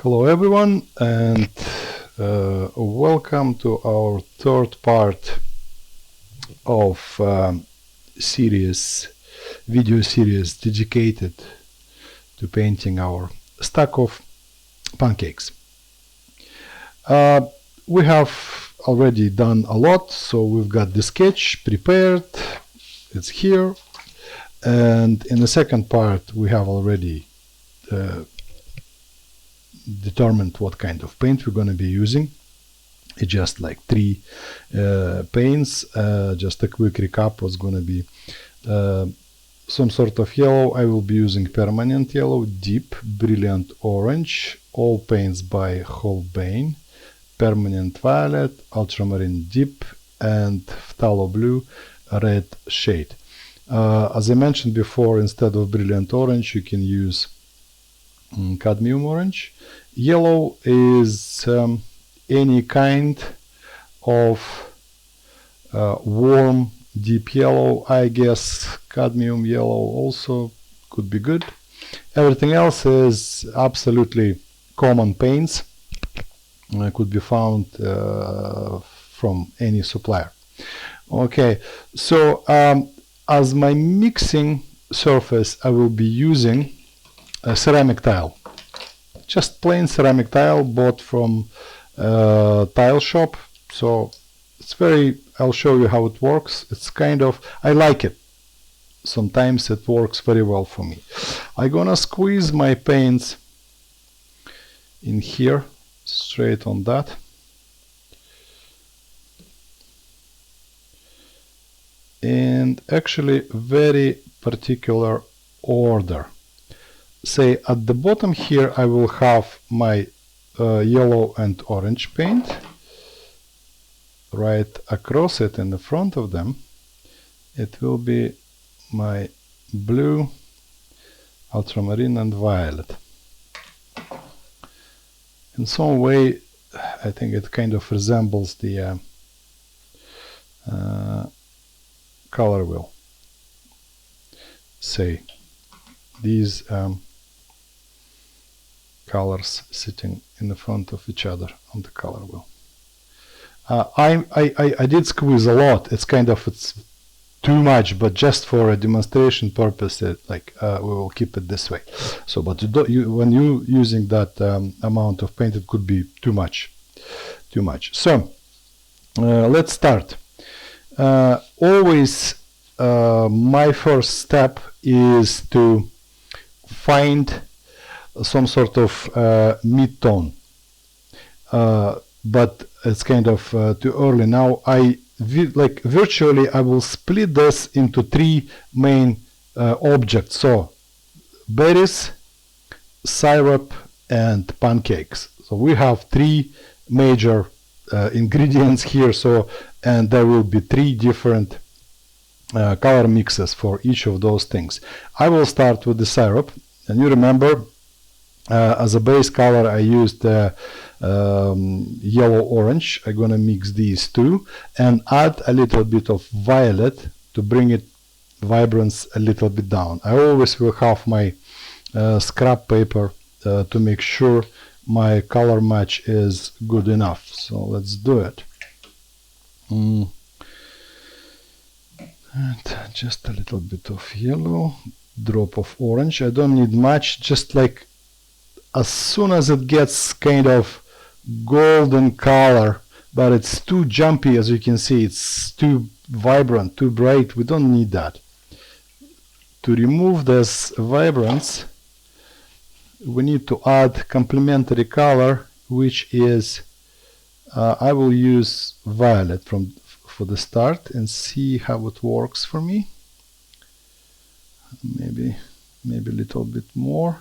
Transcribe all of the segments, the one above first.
Hello everyone, and welcome to our third part of video series dedicated to painting our stack of pancakes. We have already done a lot, so we've got the sketch prepared, it's here, and in the second part we have already determined what kind of paint we're going to be using. It's just like three paints. Just a quick recap was going to be some sort of yellow. I will be using permanent yellow, deep, brilliant orange, all paints by Holbein, permanent violet, ultramarine deep, and phthalo blue red shade. As I mentioned before, instead of brilliant orange you can use cadmium orange. Yellow is any kind of warm deep yellow. I guess cadmium yellow also could be good. Everything else is absolutely common paints, could be found from any supplier. Okay, so as my mixing surface I will be using a ceramic tile, just plain ceramic tile bought from tile shop. So it's I'll show you how it works. It's kind of, I like it. Sometimes it works very well for me. I'm gonna squeeze my paints in here, straight on that. And actually very particular order. Say at the bottom here I will have my yellow and orange paint. Right across it in the front of them it will be my blue, ultramarine and violet. In some way I think it kind of resembles the color wheel. Say these colors sitting in the front of each other on the color wheel. I did squeeze a lot. It's too much, but just for a demonstration purpose, we will keep it this way. So, but when you using that amount of paint, it could be too much. So, let's start. Always, my first step is to find some sort of mid-tone, but it's kind of too early now. Virtually I will split this into three main objects, so berries, syrup and pancakes. So we have three major ingredients here, and there will be three different color mixes for each of those things. I will start with the syrup, and you remember as a base color I used yellow orange. I'm gonna mix these two and add a little bit of violet to bring it vibrance a little bit down. I always will have my scrap paper to make sure my color match is good enough. So let's do it. And just a little bit of yellow, drop of orange. I don't need much, just like as soon as it gets kind of golden color, but it's too jumpy, as you can see, it's too vibrant, too bright. We don't need that. To remove this vibrance, we need to add complementary color, which is I will use violet for the start and see how it works for me. Maybe a little bit more.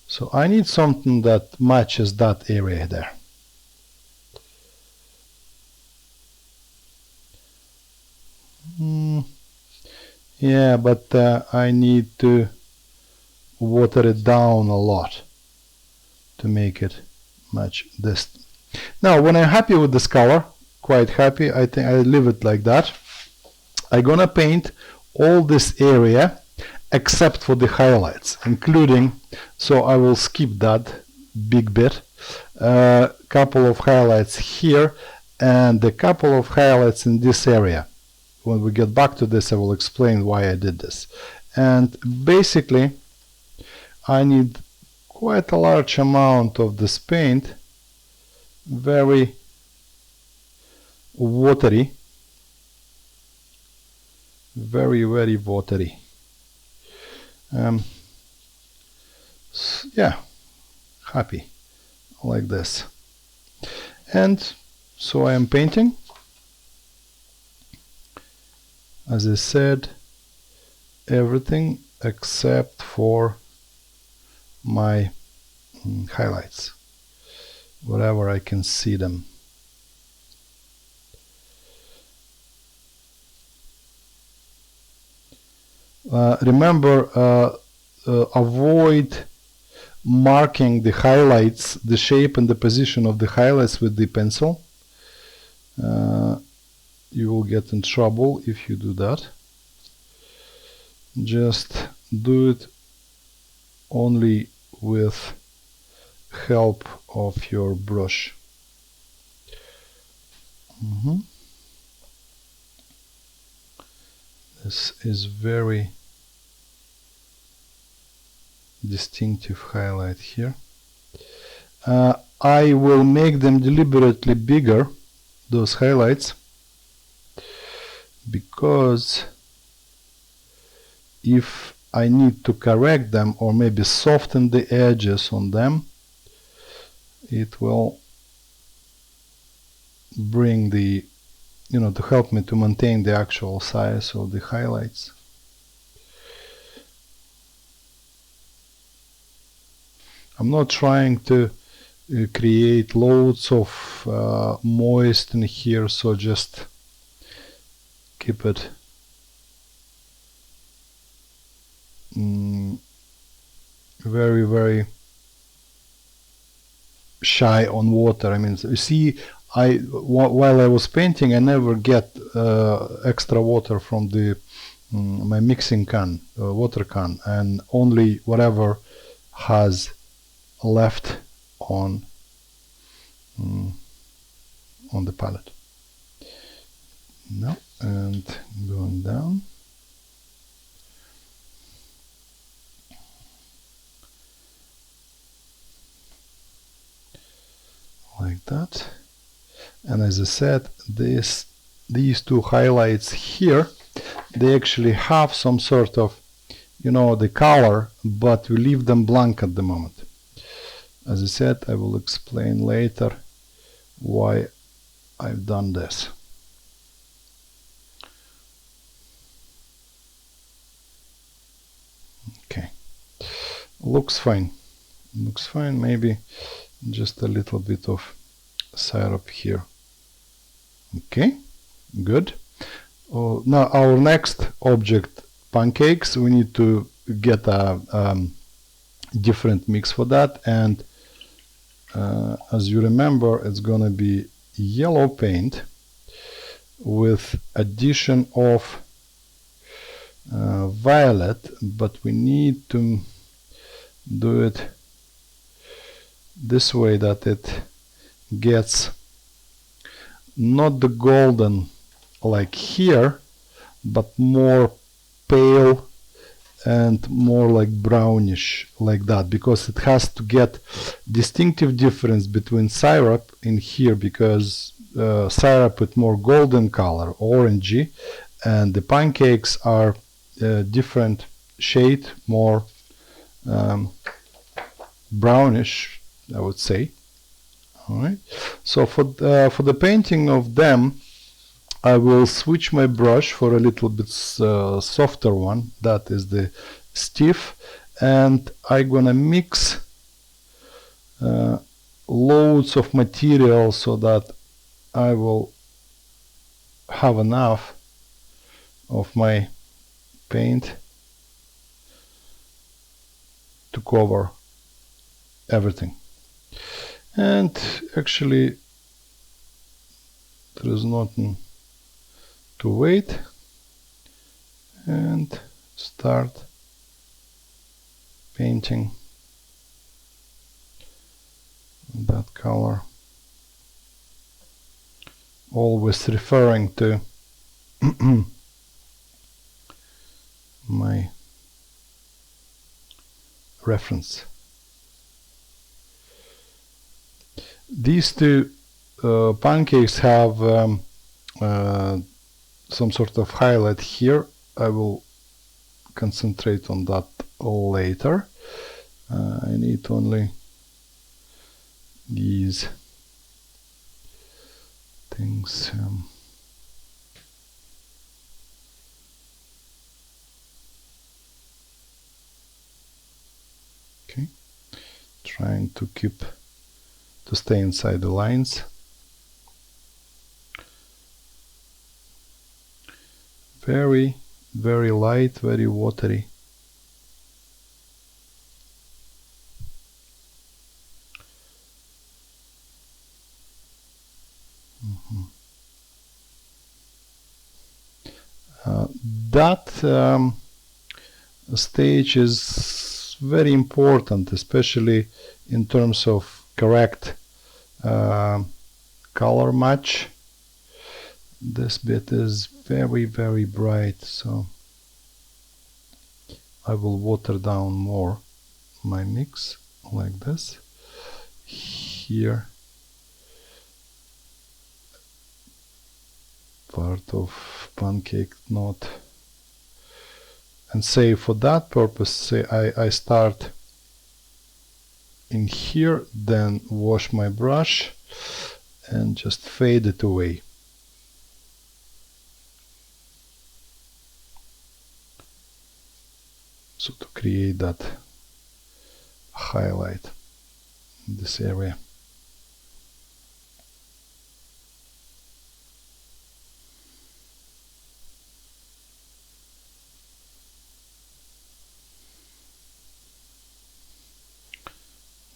So I need something that matches that area there. Yeah, but I need to water it down a lot to make it match this. Now, when I'm happy with this color, quite happy, I think I leave it like that. I'm gonna paint all this area except for the highlights, including, so I will skip that big bit, couple of highlights here and a couple of highlights in this area. When we get back to this, I will explain why I did this. And basically I need quite a large amount of this paint, very watery, very watery. Yeah, happy like this. And so I am painting, as I said, everything except for my highlights, wherever I can see them. Remember, avoid marking the highlights, the shape and the position of the highlights with the pencil. You will get in trouble if you do that. Just do it only with help of your brush. This is very distinctive highlight here. I will make them deliberately bigger, those highlights, because if I need to correct them or maybe soften the edges on them, it will bring the, to help me to maintain the actual size of the highlights. I'm not trying to create loads of moist in here, so just keep it very shy on water. I mean, you see, while I was painting, I never get extra water from the my mixing can, water can, and only whatever has left on the palette. No, and going down. Like that. And as I said, these two highlights here, they actually have some sort of, the color, but we leave them blank at the moment. As I said, I will explain later why I've done this. Okay, looks fine. Looks fine. Maybe just a little bit of syrup here. Okay, good. Now our next object, pancakes, we need to get a different mix for that, and as you remember, it's gonna be yellow paint with addition of violet, but we need to do it this way that it gets not the golden like here, but more pale and more like brownish like that, because it has to get distinctive difference between syrup in here, because syrup with more golden color, orangey, and the pancakes are different shade, more brownish, I would say. All right. So for the painting of them, I will switch my brush for a little bit softer one, that is the stiff, and I'm gonna mix loads of material so that I will have enough of my paint to cover everything. And actually there is nothing to wait, and start painting that color, always referring to my reference. These two pancakes have some sort of highlight here. I will concentrate on that later. I need only these things. Okay, trying to stay inside the lines. Very, very light, very watery. That stage is very important, especially in terms of correct color match. This bit is very, very bright, so I will water down more my mix like this. Here, part of pancake knot, and say for that purpose, say I start in here, then wash my brush and just fade it away. So to create that highlight in this area.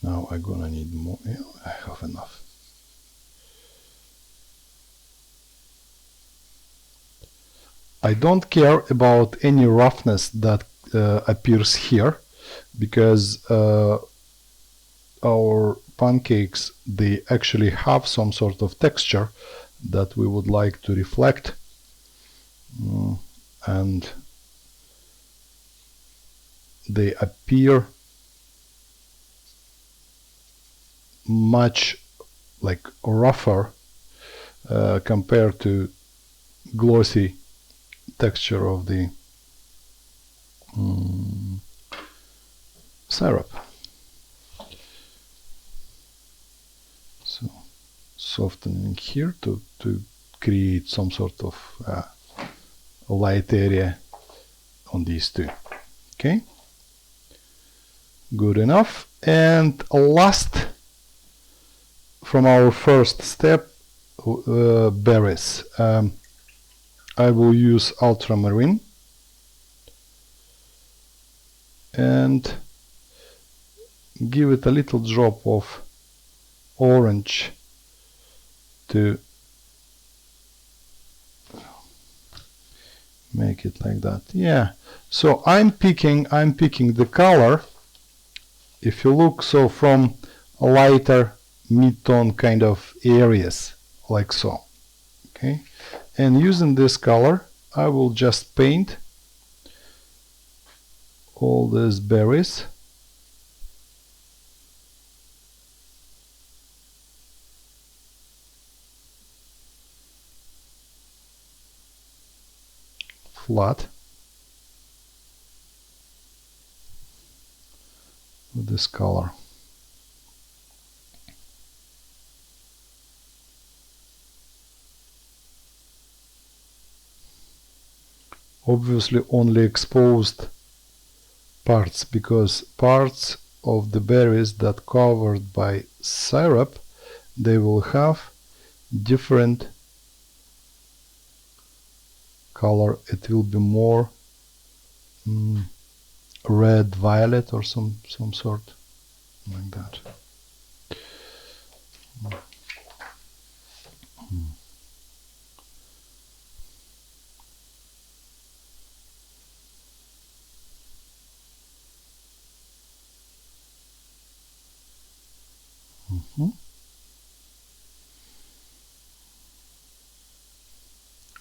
Now I'm gonna need more. Yeah, I have enough. I don't care about any roughness that appears here, because our pancakes, they actually have some sort of texture that we would like to reflect, and they appear much like rougher compared to glossy texture of the syrup. So softening here to create some sort of light area on these two. Okay, good enough. And last from our first step, berries. I will use ultramarine and give it a little drop of orange to make it like that. Yeah, so I'm picking the color. If you look, so from lighter mid-tone kind of areas, like so. Okay, and using this color, I will just paint all these berries. Flat with this color. Obviously only exposed parts, because parts of the berries that covered by syrup, they will have different color. It will be more red violet or some sort like that.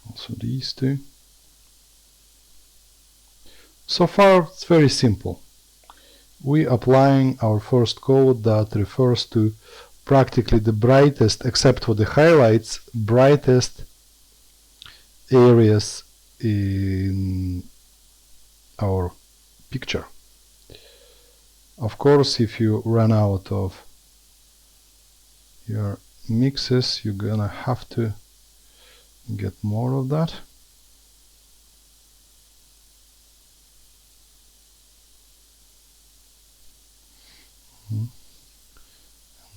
Also these two. So far it's very simple. We applying our first code that refers to practically the brightest, except for the highlights, brightest areas in our picture. Of course, if you run out of your mixes, you're gonna have to get more of that.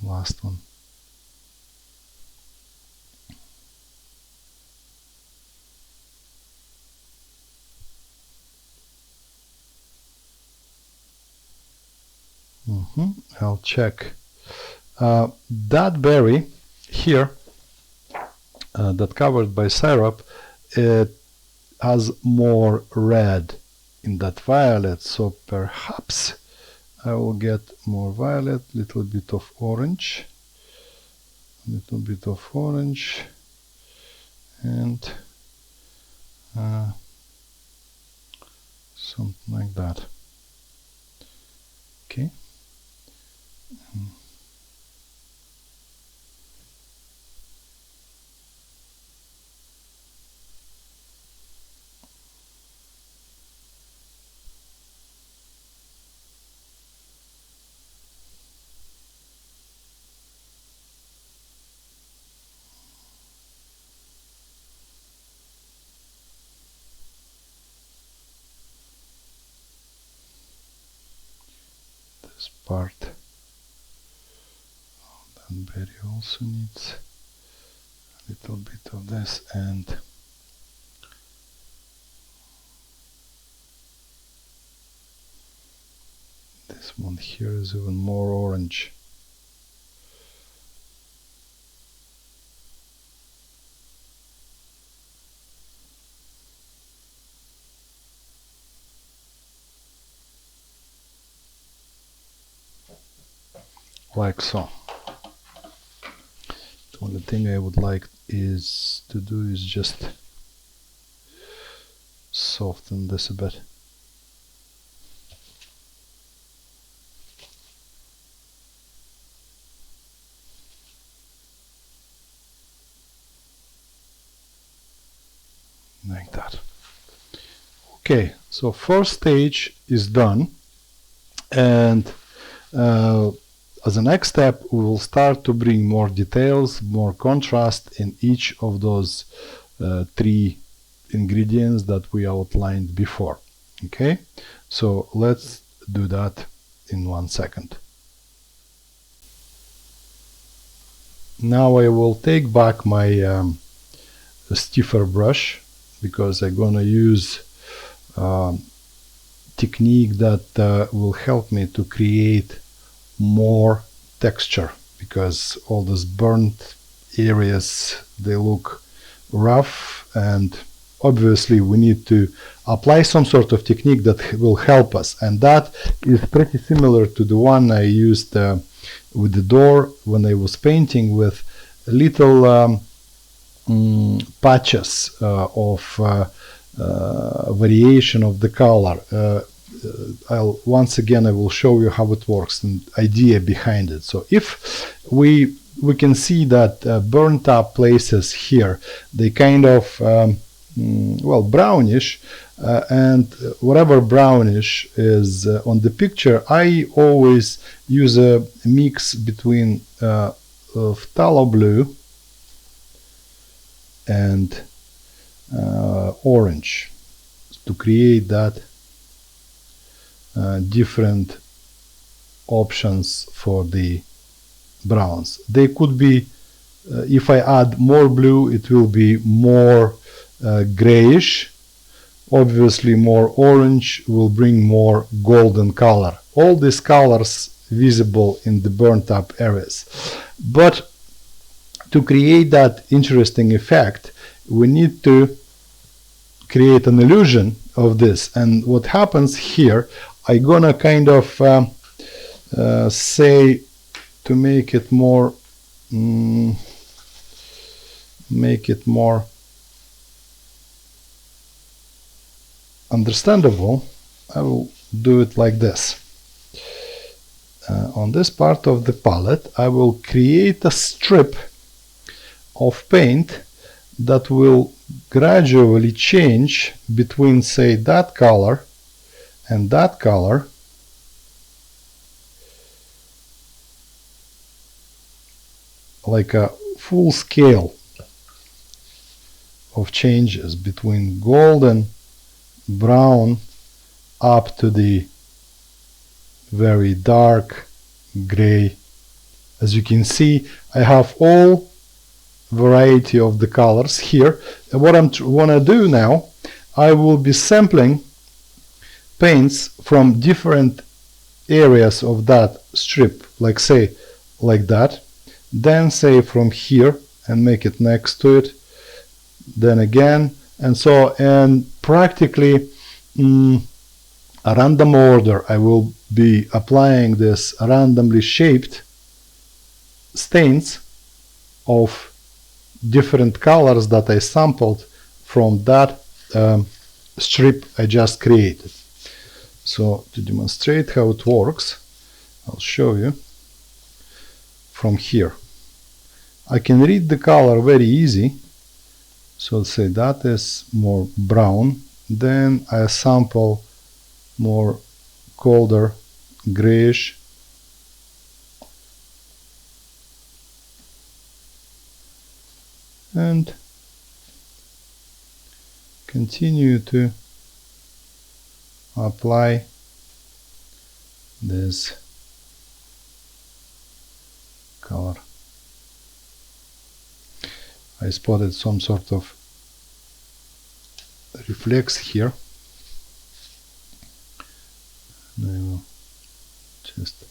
Last one. I'll check. That berry here, that covered by syrup, it has more red in that violet, so perhaps I will get more violet, little bit of orange, and something like that. Okay. This part of that berry also needs a little bit of this, and this one here is even more orange. Like so. The only thing I would like is to do is just soften this a bit. Like that. Okay, so first stage is done, and as a next step, we will start to bring more details, more contrast in each of those three ingredients that we outlined before. Okay, so let's do that in 1 second. Now I will take back my stiffer brush, because I'm gonna use technique that will help me to create more texture, because all those burnt areas, they look rough, and obviously we need to apply some sort of technique that will help us, and that is pretty similar to the one I used with the door when I was painting, with little patches of variation of the color. Once again I will show you how it works and idea behind it. So if we can see that burnt up places here, they kind of well, brownish, and whatever brownish is on the picture, I always use a mix between phthalo blue and orange to create that different options for the browns. They could be, if I add more blue, it will be more grayish. Obviously more orange will bring more golden color. All these colors visible in the burnt up areas. But to create that interesting effect, we need to create an illusion of this. And what happens here, I'm gonna kind of say to make it more understandable, I will do it like this. On this part of the palette, I will create a strip of paint that will gradually change between, say, that color and that color, like a full scale of changes between golden brown up to the very dark gray. As you can see, I have all variety of the colors here. And what I want to do now, I will be sampling paints from different areas of that strip, like say like that, then say from here and make it next to it, then again, and so, and practically a random order. I will be applying this randomly shaped stains of different colors that I sampled from that strip I just created. So to demonstrate how it works, I'll show you from here. I can read the color very easy. So say that is more brown, then I sample more colder grayish, and continue to apply this color. I spotted some sort of reflex here, and I will just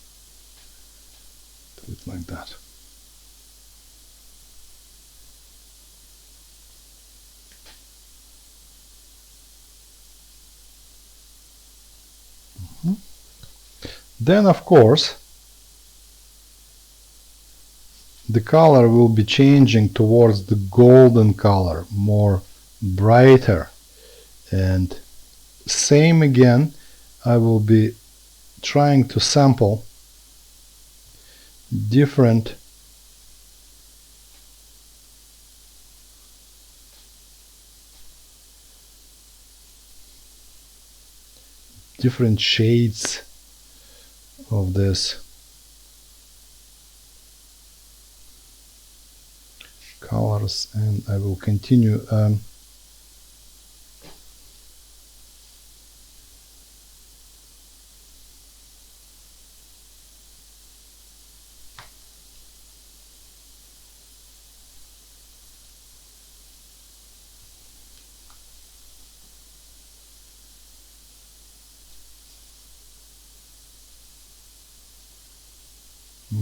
do it like that. Then, of course, the color will be changing towards the golden color, more brighter. And same again, I will be trying to sample different shades of this colors, and I will continue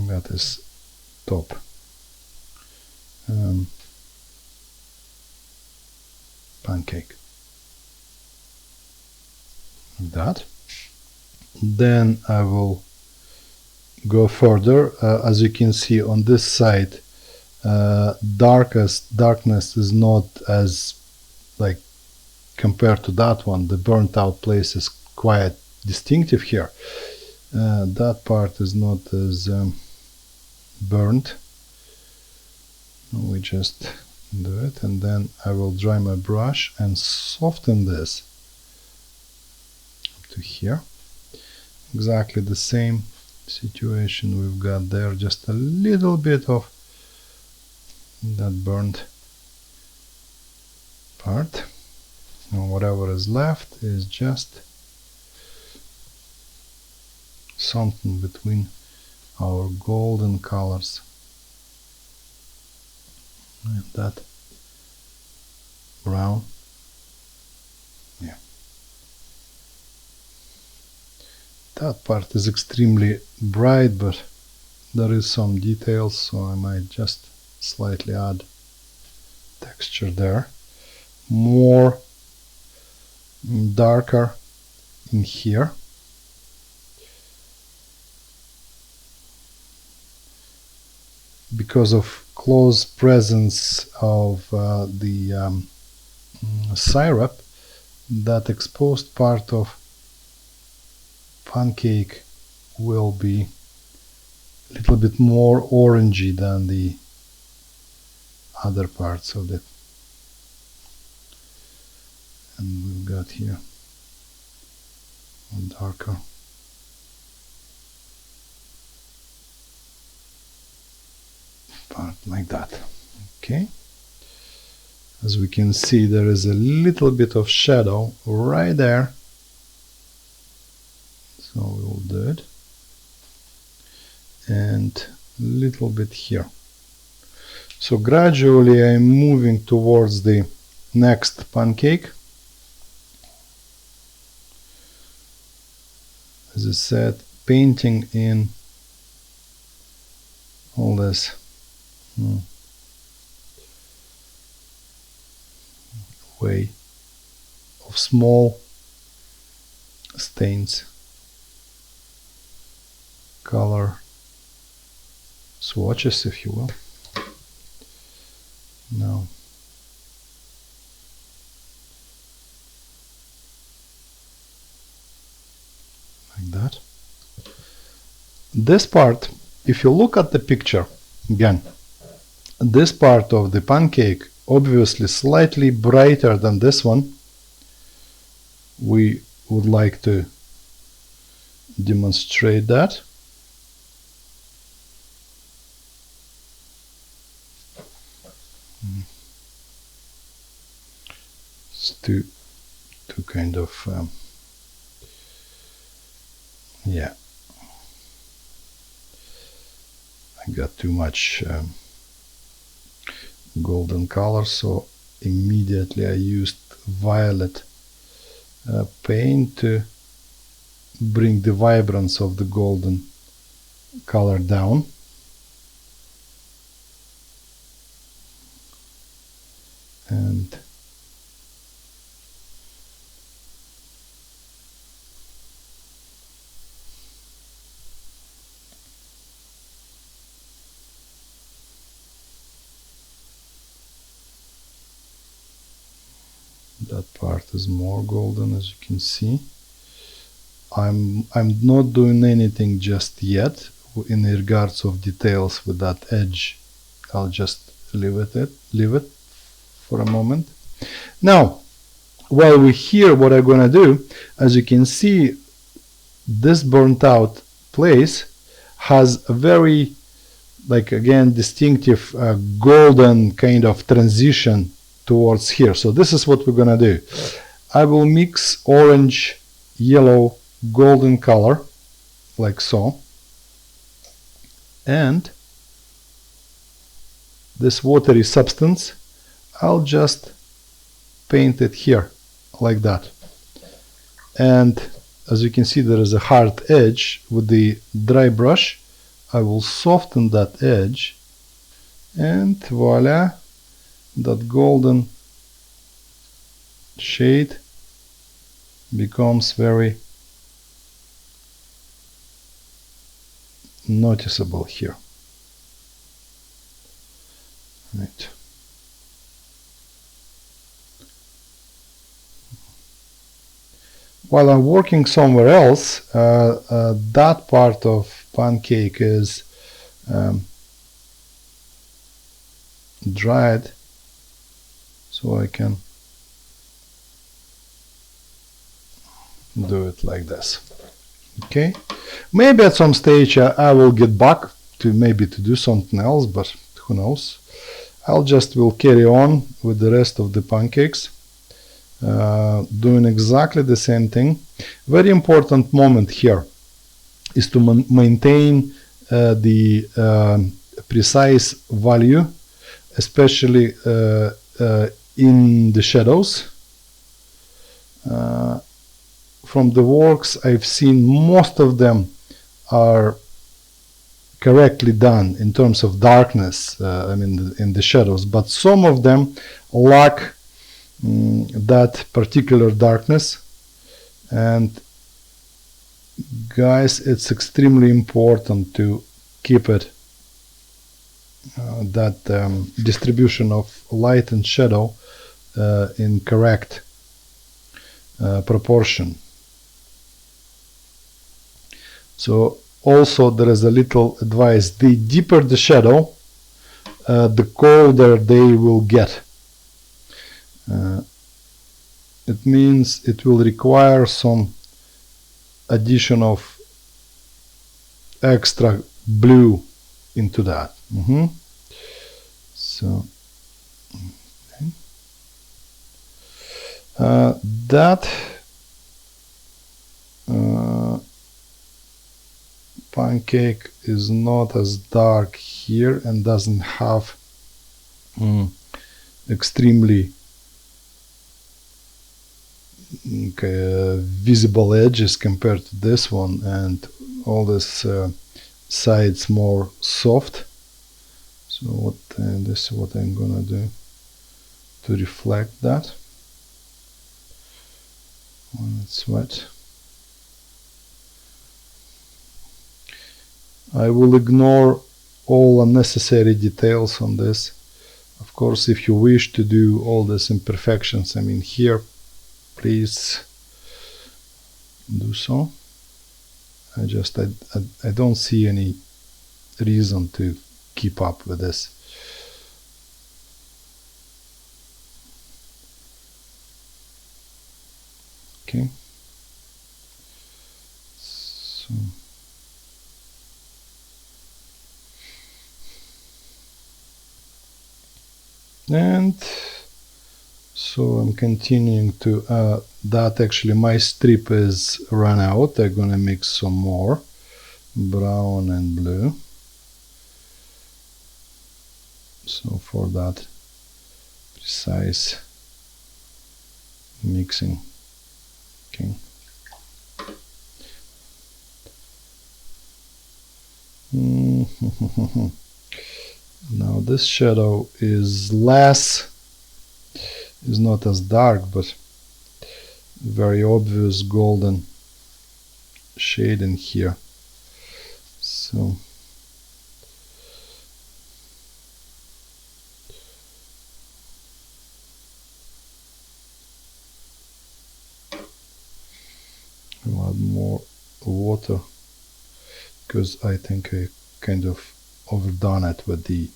that is top. Pancake. That. Then I will go further. As you can see on this side, darkness is not as, like, compared to that one. The burnt out place is quite distinctive here. That part is not as burnt. We just do it, and then I will dry my brush and soften this up to here. Exactly the same situation we've got there, just a little bit of that burnt part, and whatever is left is just something between our golden colors and that brown. Yeah, that part is extremely bright, but there is some details, so I might just slightly add texture there. More darker in here. because of close presence of the syrup, that exposed part of pancake will be a little bit more orangey than the other parts of it. And we've got here a darker part like that. Okay, as we can see, there is a little bit of shadow right there, so we'll do it, and a little bit here. So gradually I'm moving towards the next pancake. As I said, painting in all this way of small stains, color swatches, if you will. Now like that. This part, if you look at the picture again, this part of the pancake obviously slightly brighter than this one. We would like to demonstrate that. It's to kind of yeah, I got too much golden color, so immediately I used violet paint to bring the vibrance of the golden color down. And that part is more golden, as you can see. I'm not doing anything just yet in regards of details with that edge. I'll just leave it for a moment. Now, while we're here, what I'm gonna do, as you can see, this burnt out place has a very, like, again, distinctive golden kind of transition towards here. So this is what we're gonna do. I will mix orange, yellow, golden color like so, and this watery substance, I'll just paint it here like that. And as you can see, there is a hard edge. With the dry brush, I will soften that edge, and voila, that golden shade becomes very noticeable here. Right. While I'm working somewhere else, that part of pancake is dried, so I can do it like this. Okay, maybe at some stage I will get back to maybe to do something else, but who knows. I'll just will carry on with the rest of the pancakes, doing exactly the same thing. Very important moment here is to maintain the precise value, especially in the shadows. From the works I've seen, most of them are correctly done in terms of darkness, I mean in the shadows, but some of them lack that particular darkness. And guys, it's extremely important to keep it that distribution of light and shadow in correct proportion. So also there is a little advice: the deeper the shadow, the colder they will get. It means it will require some addition of extra blue into that. So okay. That pancake is not as dark here and doesn't have extremely visible edges compared to this one, and all this sides more soft. So this is what I'm gonna do to reflect that when it's wet. I will ignore all unnecessary details on this. Of course, if you wish to do all these imperfections, I mean here, please do so. I don't see any reason to keep up with this. Okay. So and so I'm continuing to that actually my strip is run out. I'm gonna mix some more brown and blue. So for that precise mixing. Okay. Now this shadow is not as dark, but very obvious golden shade in here. So I'll add more water because I think I kind of overdone it with the,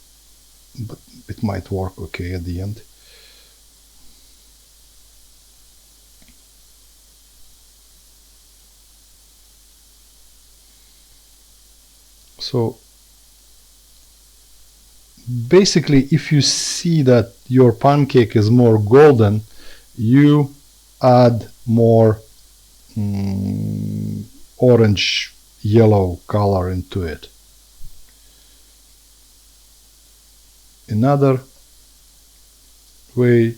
but it might work okay at the end. So basically, if you see that your pancake is more golden, you add more orange yellow color into it. Another way,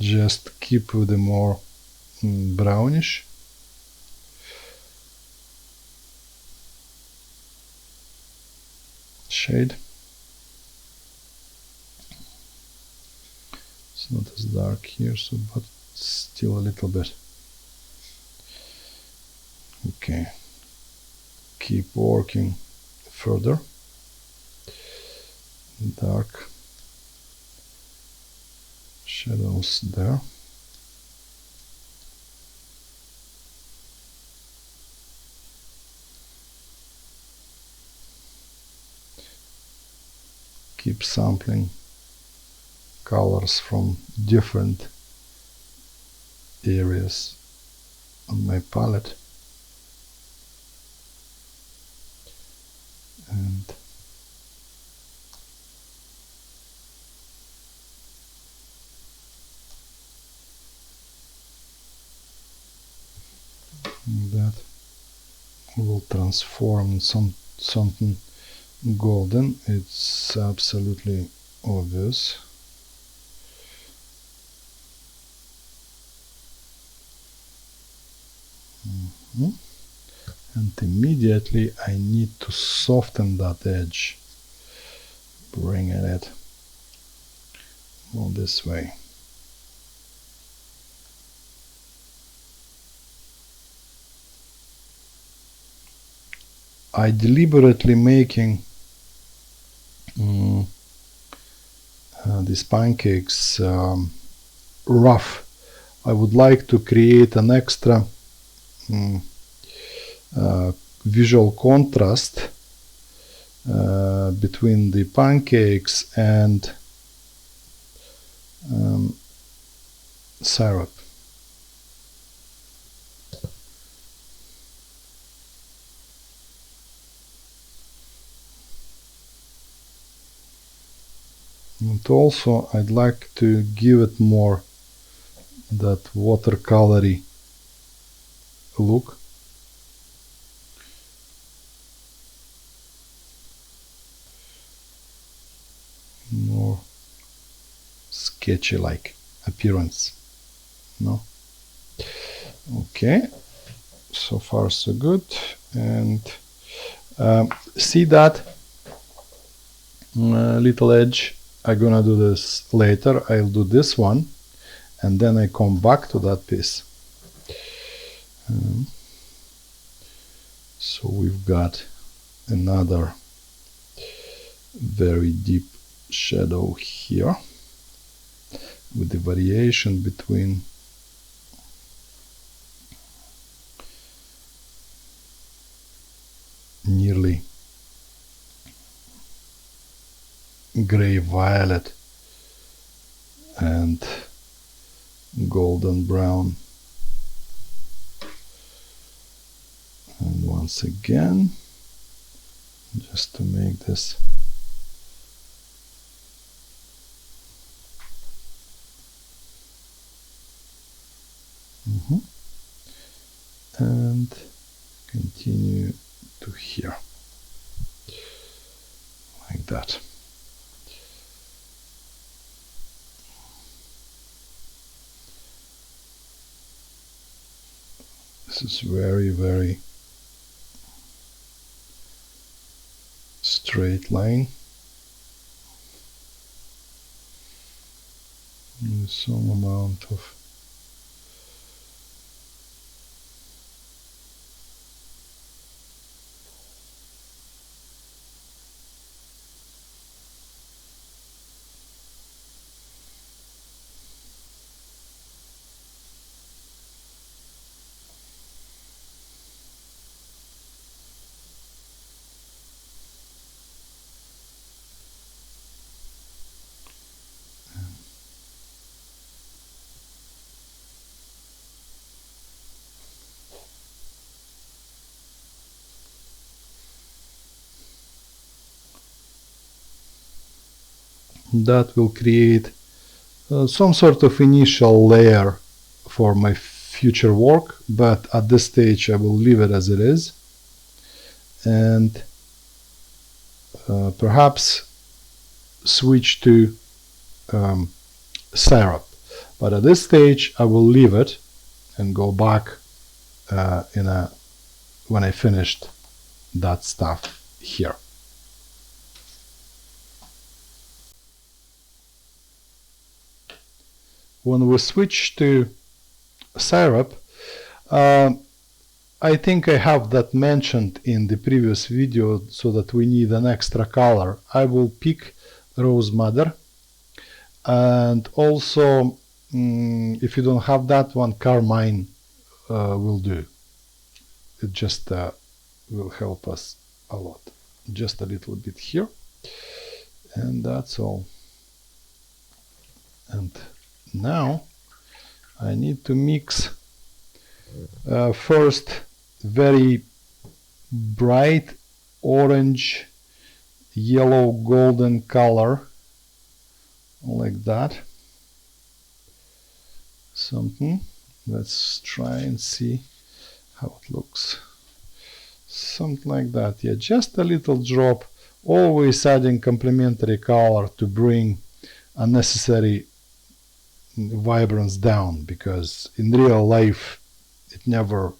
just keep with the more brownish. Shade. It's not as dark here, so but still a little bit. Okay. Keep working further. Dark shadows there. Keep sampling colors from different areas on my palette, and that will transform something golden. It's absolutely obvious. And immediately I need to soften that edge, bringing it all this way. I deliberately making these pancakes rough. I would like to create an extra visual contrast between the pancakes and syrup. And also I'd like to give it more that watercolory look. More sketchy like appearance. No? Okay, so far so good. And see that little edge? I'm gonna do this later. I'll do this one and then I come back to that piece. So we've got another very deep shadow here with the variation between nearly gray violet and golden brown. And once again, just to make this and continue to here like that. This is very, very straight line. And some amount of that will create some sort of initial layer for my future work, but at this stage I will leave it as it is, and perhaps switch to syrup, but at this stage I will leave it and go back when I finished that stuff here. When we switch to syrup, I think I have that mentioned in the previous video, so that we need an extra color. I will pick Rose Madder, and also if you don't have that one, Carmine will do. It just will help us a lot. Just a little bit here, and that's all. And now I need to mix first very bright orange, yellow, golden color, like that. Something. Let's try and see how it looks. Something like that. Yeah, just a little drop, always adding complementary color to bring unnecessary vibrance down, because in real life it never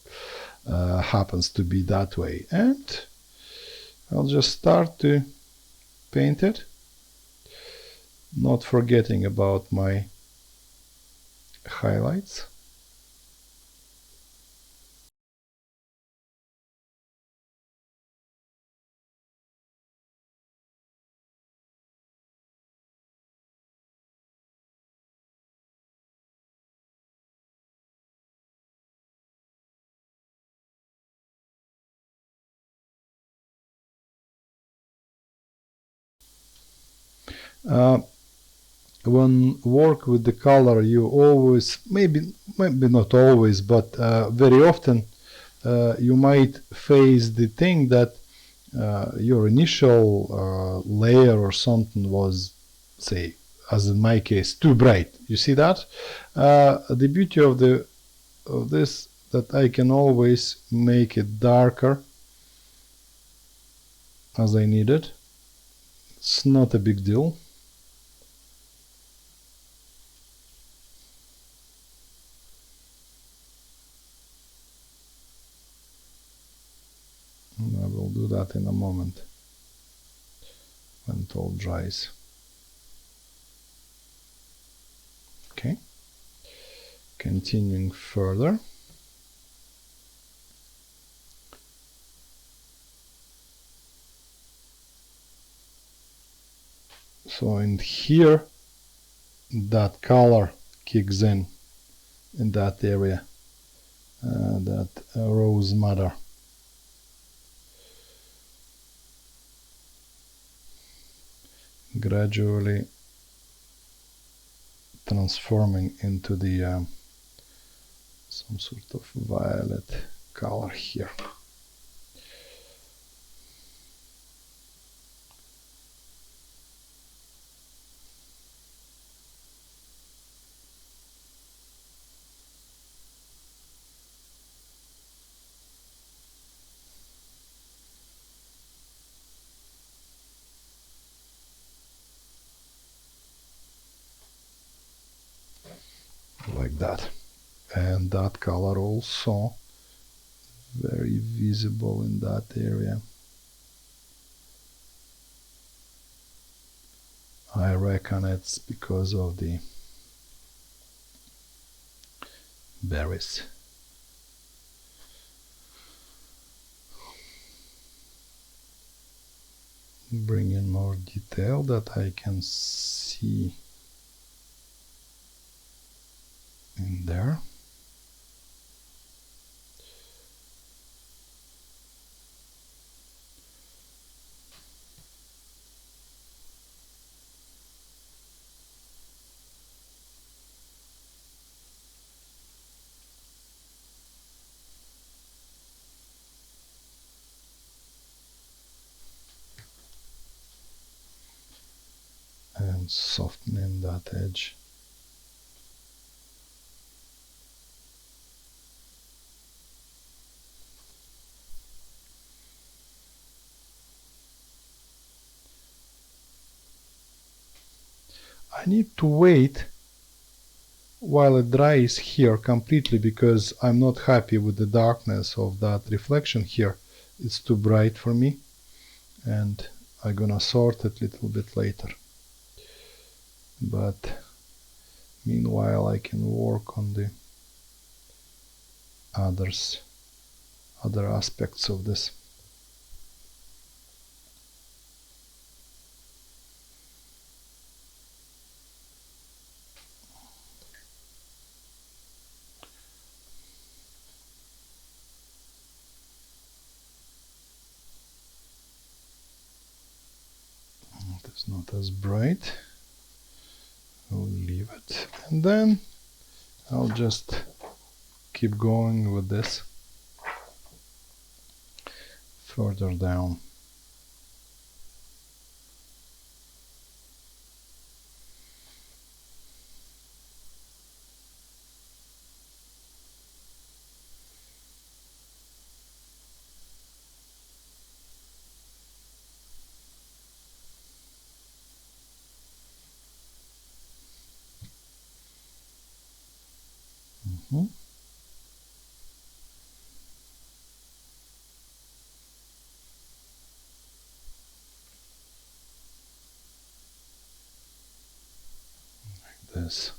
happens to be that way. And I'll just start to paint it, not forgetting about my highlights. When work with the color, you always, maybe not always, but very often you might face the thing that your initial layer or something was, say, as in my case, too bright. You see that? The beauty of this, that I can always make it darker as I need it. It's not a big deal. I will do that in a moment when it all dries. Okay, continuing further. So in here, that color kicks in that area, that rose madder. Gradually transforming into the some sort of violet color here. Like that. And that color also very visible in that area. I reckon it's because of the berries. Bring in more detail that I can see in there. And softening that edge. I need to wait while it dries here completely, because I'm not happy with the darkness of that reflection here. It's too bright for me, and I'm gonna sort it a little bit later. But meanwhile I can work on the other aspects of this. It's not as bright. I'll leave it, and then I'll just keep going with this further down. This,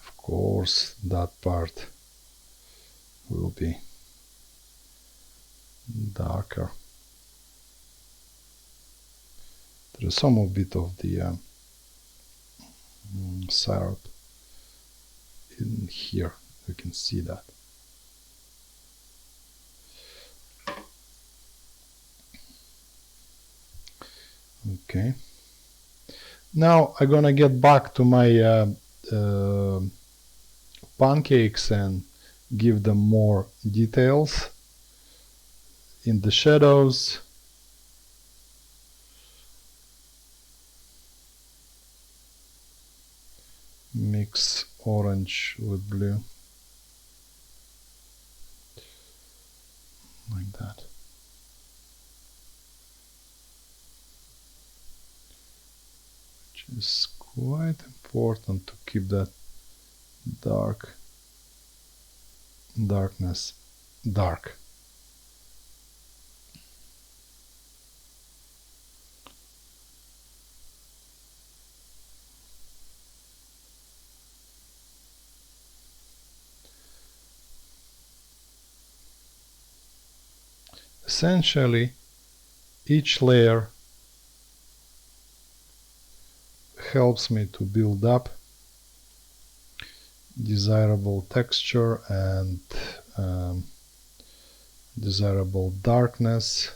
of course, that part will be darker. There is some bit of the syrup in here. You can see that. Okay. Now I'm gonna get back to my pancakes and give them more details in the shadows. Mix orange with blue, like that. Which is quite important to keep that darkness dark. Essentially, each layer helps me to build up desirable texture and desirable darkness.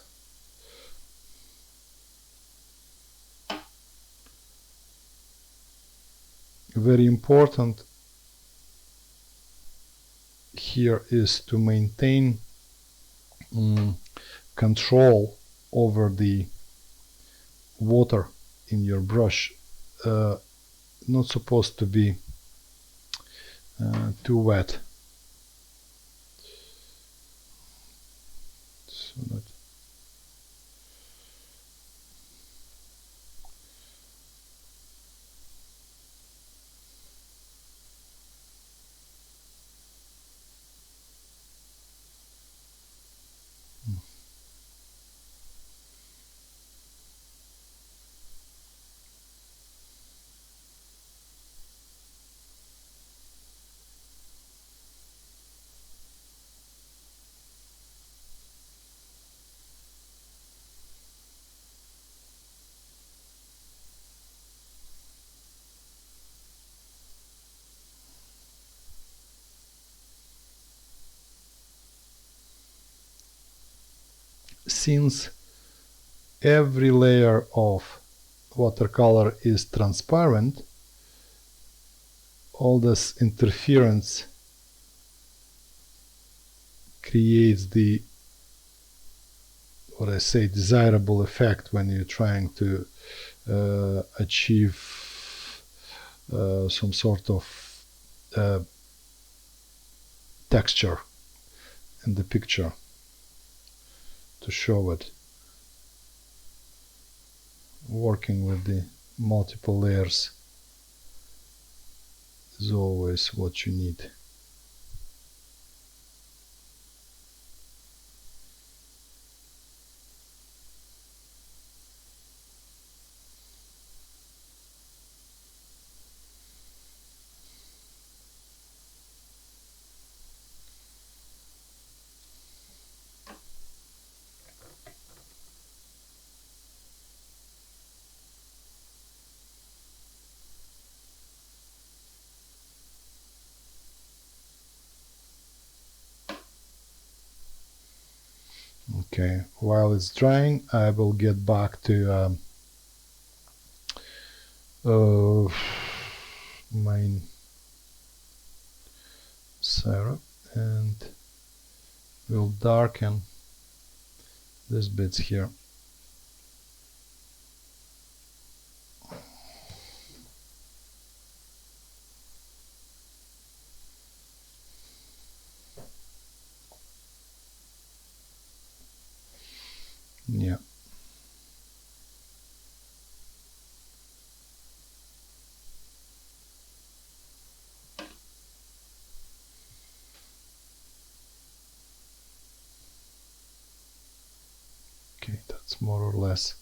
Very important here is to maintain control over the water in your brush. Not supposed to be too wet, so that since every layer of watercolor is transparent, all this interference creates the, what I say, desirable effect when you're trying to achieve some sort of texture in the picture, to show it. Working with the multiple layers is always what you need. Okay, while it's drying, I will get back to my syrup and will darken these bits here. Yeah. Okay, that's more or less.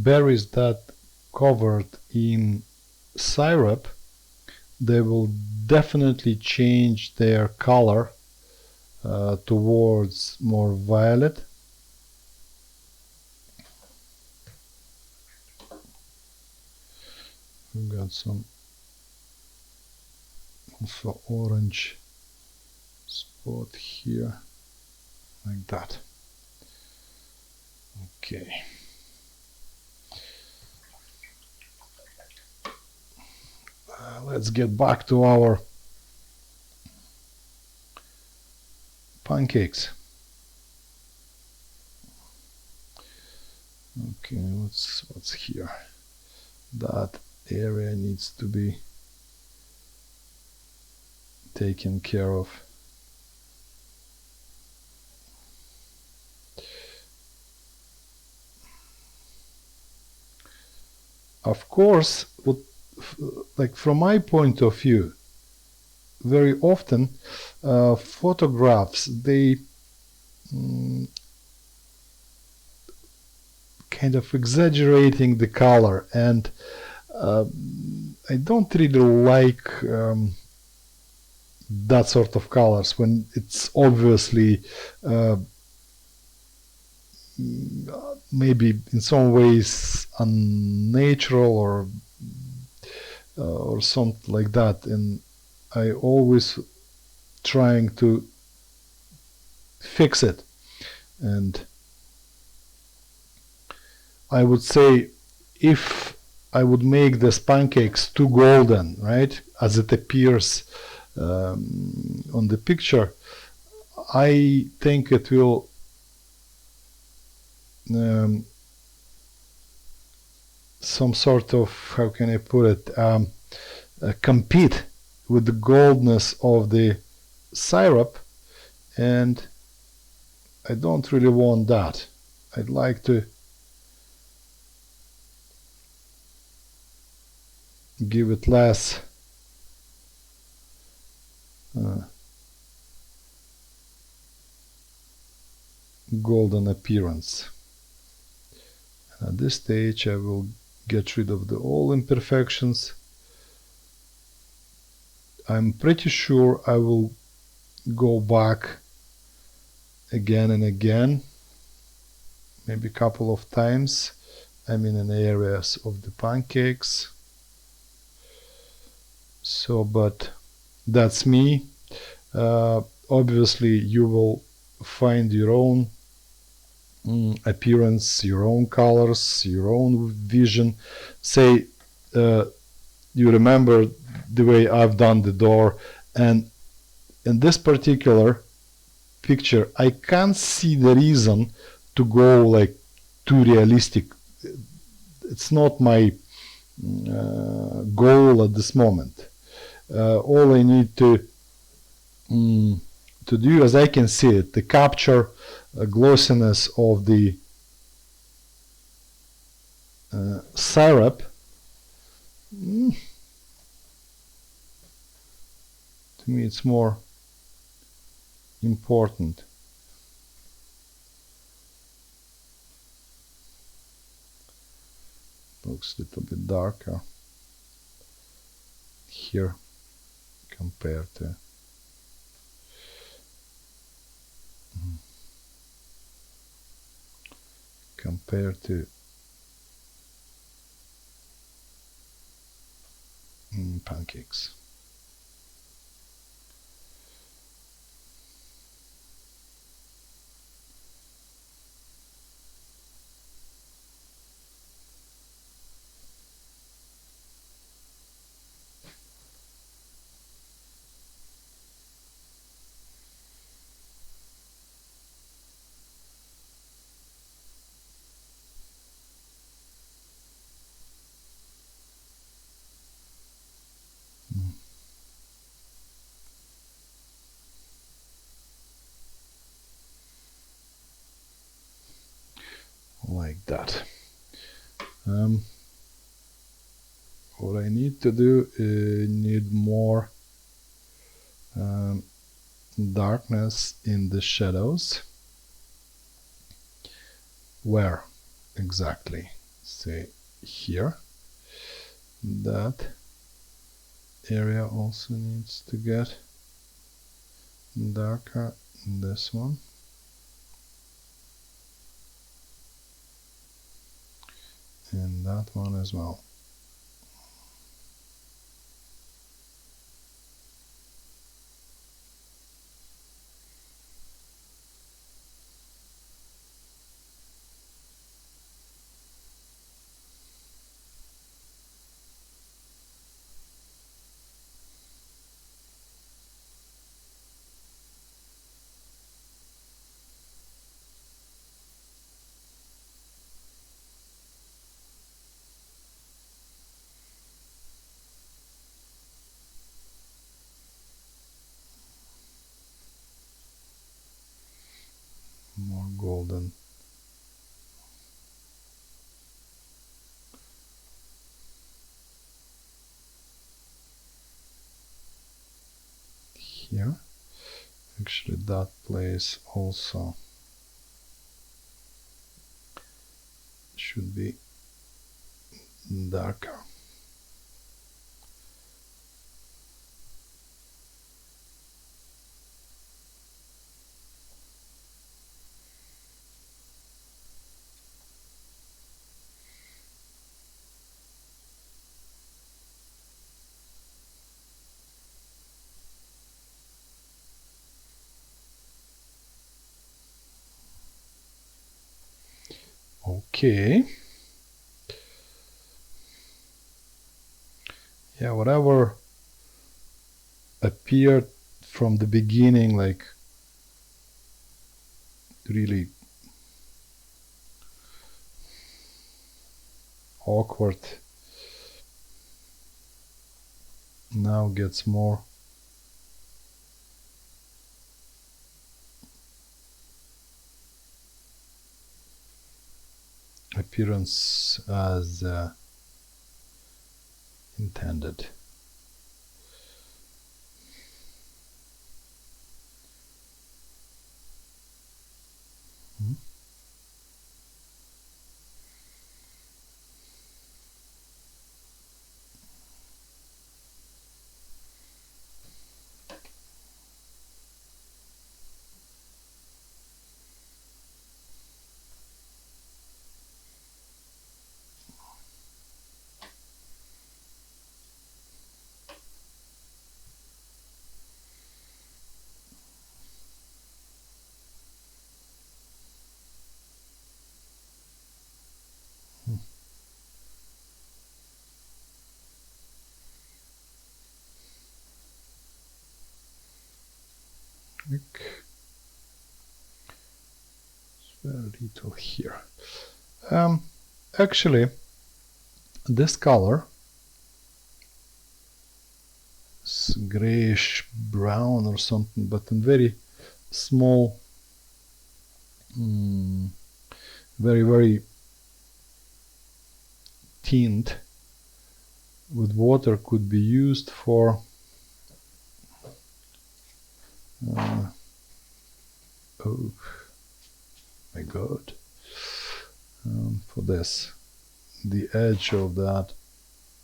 berries that covered in syrup, they will definitely change their color towards more violet. We've got some also orange spot here, like that. Okay. Let's get back to our pancakes. Okay, what's here? That area needs to be taken care of. Of course, like from my point of view, very often photographs, they kind of exaggerating the color, and I don't really like that sort of colors when it's obviously maybe in some ways unnatural or something like that. And I always trying to fix it. And I would say if I would make this pancakes too golden, right, as it appears on the picture, I think it will some sort of, how can I put it, compete with the goldness of the syrup, and I don't really want that. I'd like to give it less golden appearance. And at this stage I will get rid of all imperfections. I'm pretty sure I will go back again and again, maybe a couple of times, I mean in areas of the pancakes. So, but that's me. Obviously you will find your own appearance, your own colors, your own vision. Say you remember the way I've done the door, and in this particular picture I can't see the reason to go like too realistic. It's not my goal at this moment. All I need to do, as I can see it, to capture glossiness of the syrup. To me it's more important. Looks a little bit darker here compared to pancakes. Like that. What I need to do is need more darkness in the shadows. Where exactly? say here. That area also needs to get darker. This one. And that one as well. More golden. Here. Actually, that place also should be darker. Okay. Yeah, whatever appeared from the beginning like really awkward now gets more appearance as intended. Very little here. Actually, this color is grayish brown or something, but in very small, very tint with water could be used for oh my god, for this, the edge of that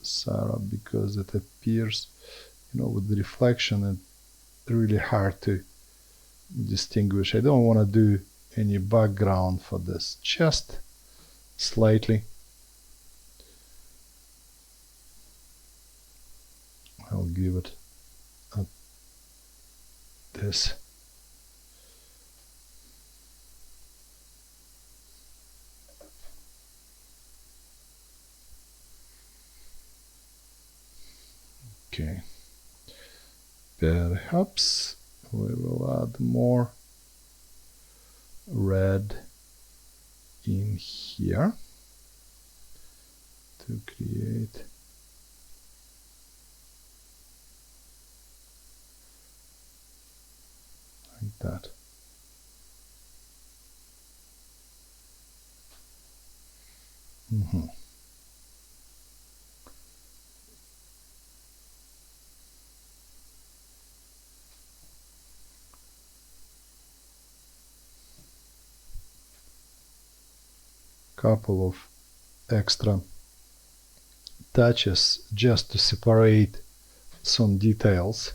syrup, because it appears, with the reflection, it's really hard to distinguish. I don't want to do any background for this, just slightly. I'll give it this. Okay, perhaps we will add more red in here to create like that. Couple of extra touches just to separate some details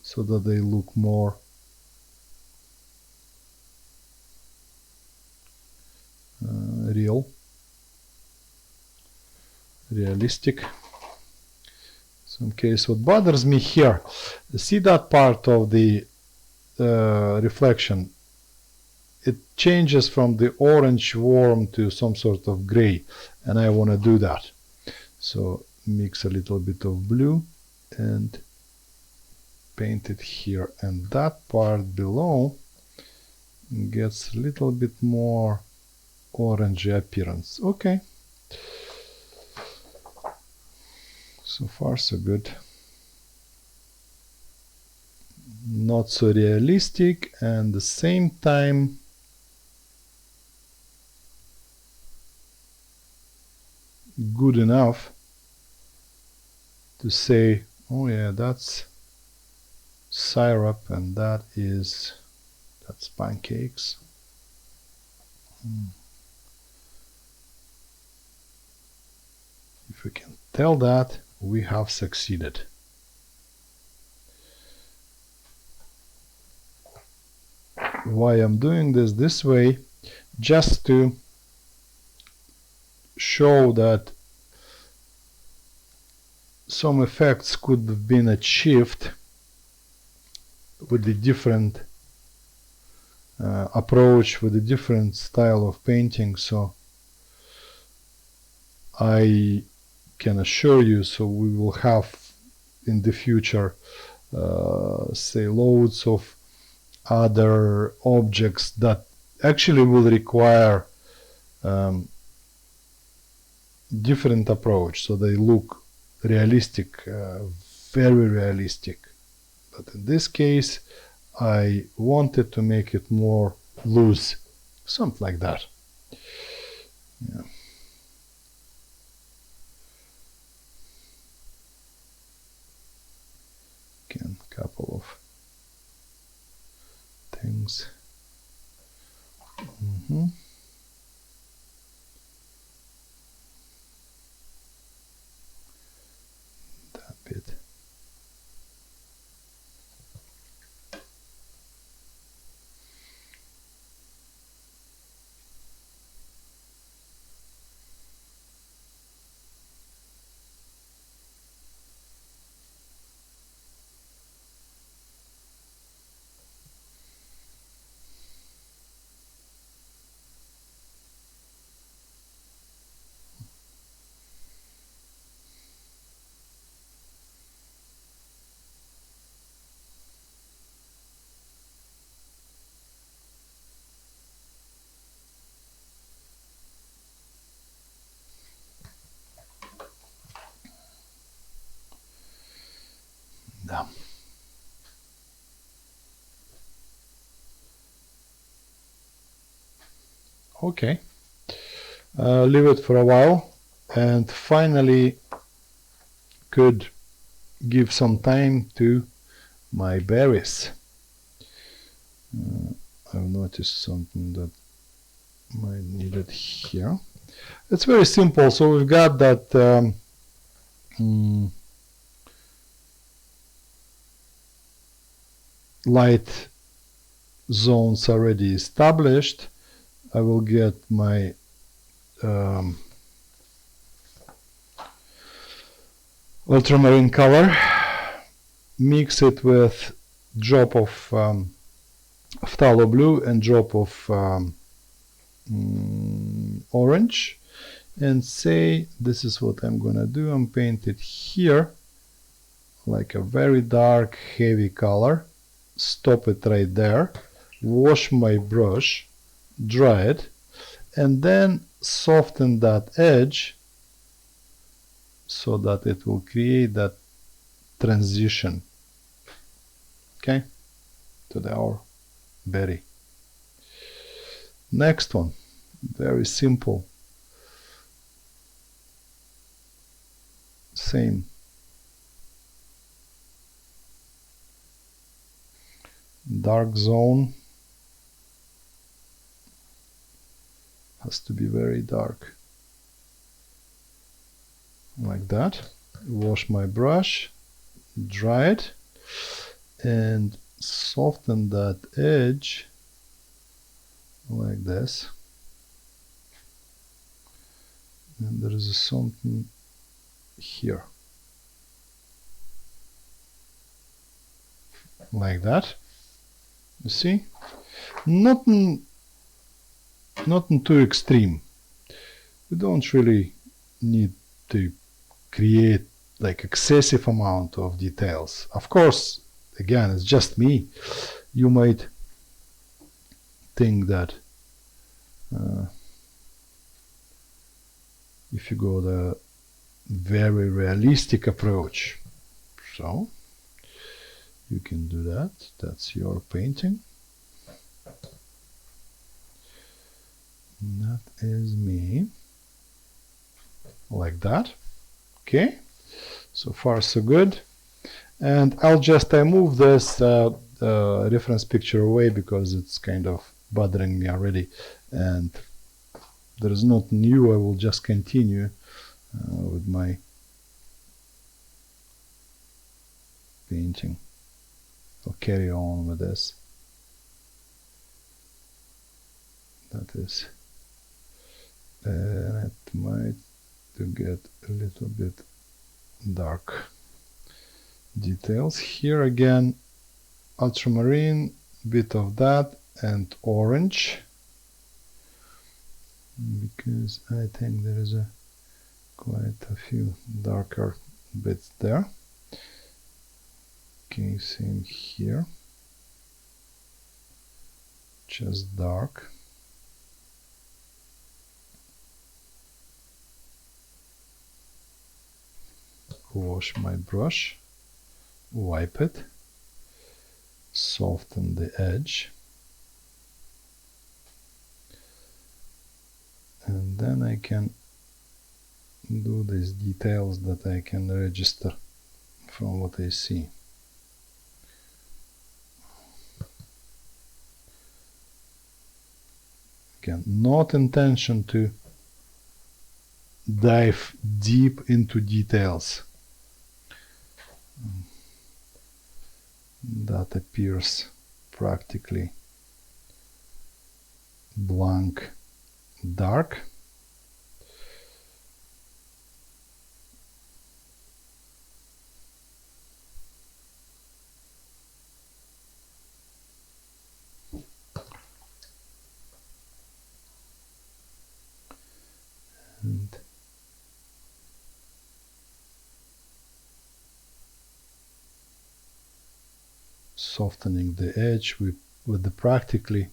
so that they look more realistic. So in case what bothers me here, see that part of the reflection, it changes from the orange warm to some sort of gray, and I want to do that. So mix a little bit of blue and paint it here, and that part below gets a little bit more orangey appearance. Okay, so far so good. Not so realistic, and at the same time good enough to say, oh yeah, that's syrup and that's pancakes. If we can tell that, we have succeeded. Why I'm doing this way, just to show that some effects could have been achieved with the different approach, with a different style of painting. So I can assure you, so we will have in the future say loads of other objects that actually will require different approach, so they look realistic, very realistic. But in this case I wanted to make it more loose, something like that. Yeah. Again, couple of things. That bit. Да. Okay, leave it for a while, and finally could give some time to my berries. I've noticed something that might need it here. It's very simple. So we've got that light zones already established. I will get my ultramarine color, mix it with drop of phthalo blue and drop of orange, and say this is what I'm gonna do. I'm paint it here like a very dark heavy color, stop it right there, wash my brush, dry it, and then soften that edge so that it will create that transition, okay, to our berry. Next one, very simple, same. Dark zone, Has to be very dark. Like that. Wash my brush, dry it, and soften that edge like this. And there is something here. Like that. You see? Nothing too extreme. We don't really need to create like excessive amount of details. Of course, again, it's just me. You might think that if you go the very realistic approach, so you can do that. That's your painting. That is me. Like that. Okay. So far so good. And I'll just move this reference picture away because it's kind of bothering me already, and there is nothing new. I will just continue with my painting. I'll carry on with this. That is, and it might get a little bit dark details here. Again, ultramarine, bit of that, and orange, because I think there is quite a few darker bits there. Okay, same here, just dark. Wash my brush, wipe it, soften the edge, and then I can do these details that I can register from what I see. Again, not intention to dive deep into details. That appears practically blank dark. And softening the edge with the practically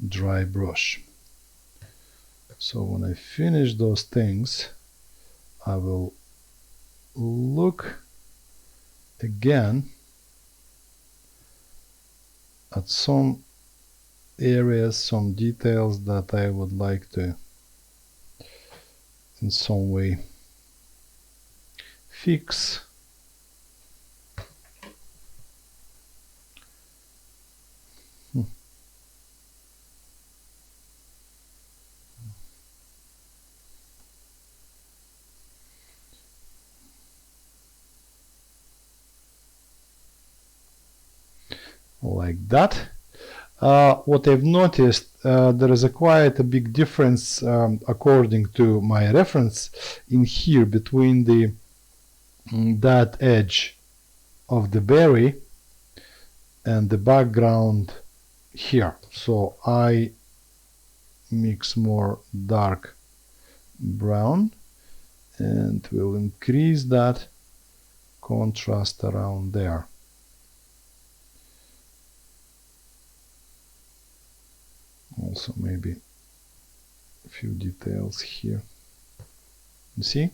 dry brush. So when I finish those things, I will look again at some areas, some details that I would like to in some way fix. Like that. What I've noticed, there is quite a big difference according to my reference in here between the that edge of the berry and the background here. So I mix more dark brown and will increase that contrast around there. Also maybe a few details here. You see?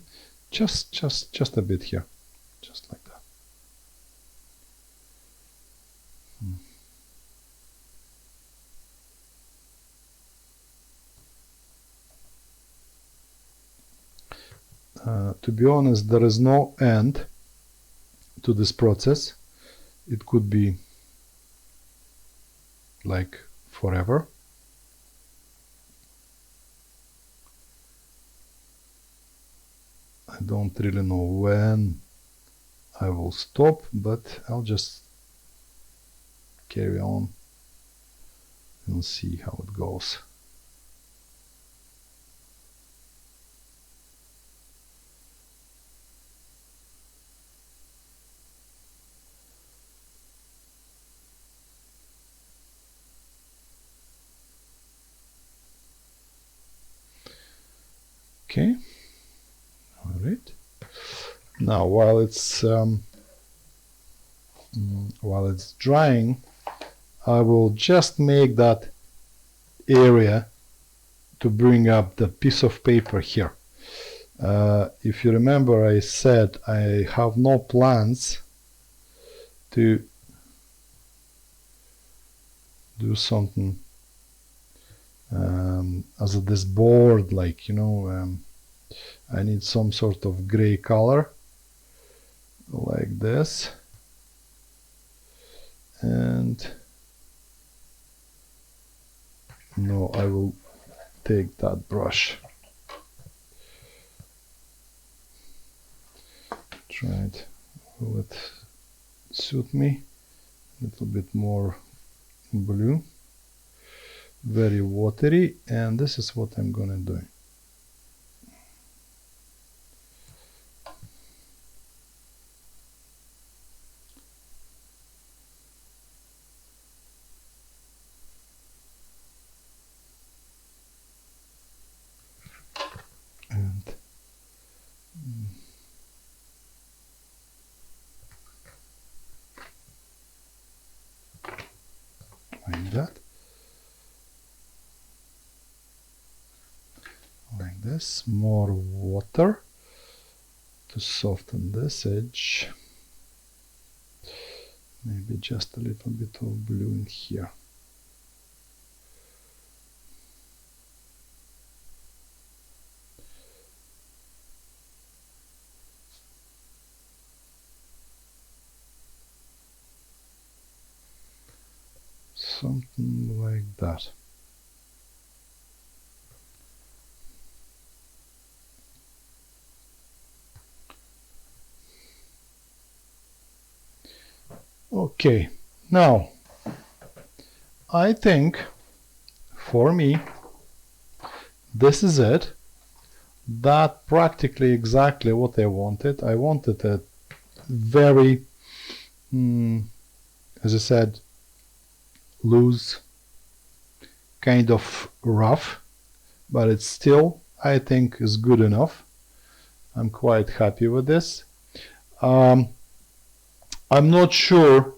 Just a bit here. Just like that. To be honest, there is no end to this process. It could be like forever. I don't really know when I will stop, but I'll just carry on and see how it goes. Okay, all right. Now while it's drying, I will just make that area to bring up the piece of paper here. If you remember, I said I have no plans to do something as this board, like, you know, I need some sort of gray color like this, and no, I will take that brush, try it, will it suit me, a little bit more blue, very watery, and this is what I'm gonna do. And like that, like this, more water to soften this edge, maybe just a little bit of blue in here. Something like that. Okay, now I think for me this is it. That practically exactly what I wanted. I wanted a very, as I said, loose, kind of rough, but it's still, I think, is good enough. I'm quite happy with this. I'm not sure.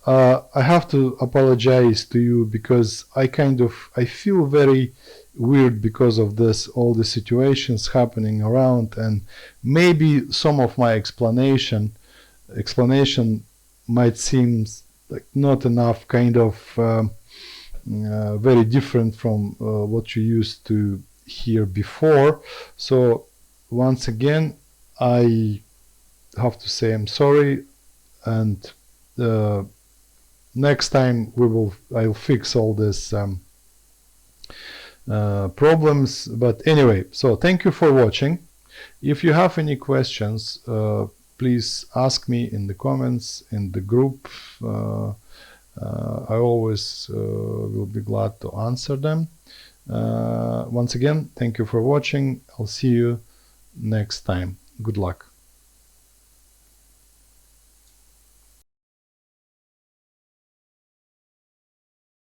I have to apologize to you because I feel very weird because of this, all the situations happening around, and maybe some of my explanation might seem like not enough, kind of very different from what you used to hear before. So once again, I have to say I'm sorry, and next time I'll fix all this problems. But anyway, so thank you for watching. If you have any questions, please ask me in the comments, in the group. I always will be glad to answer them. Once again, thank you for watching. I'll see you next time. Good luck.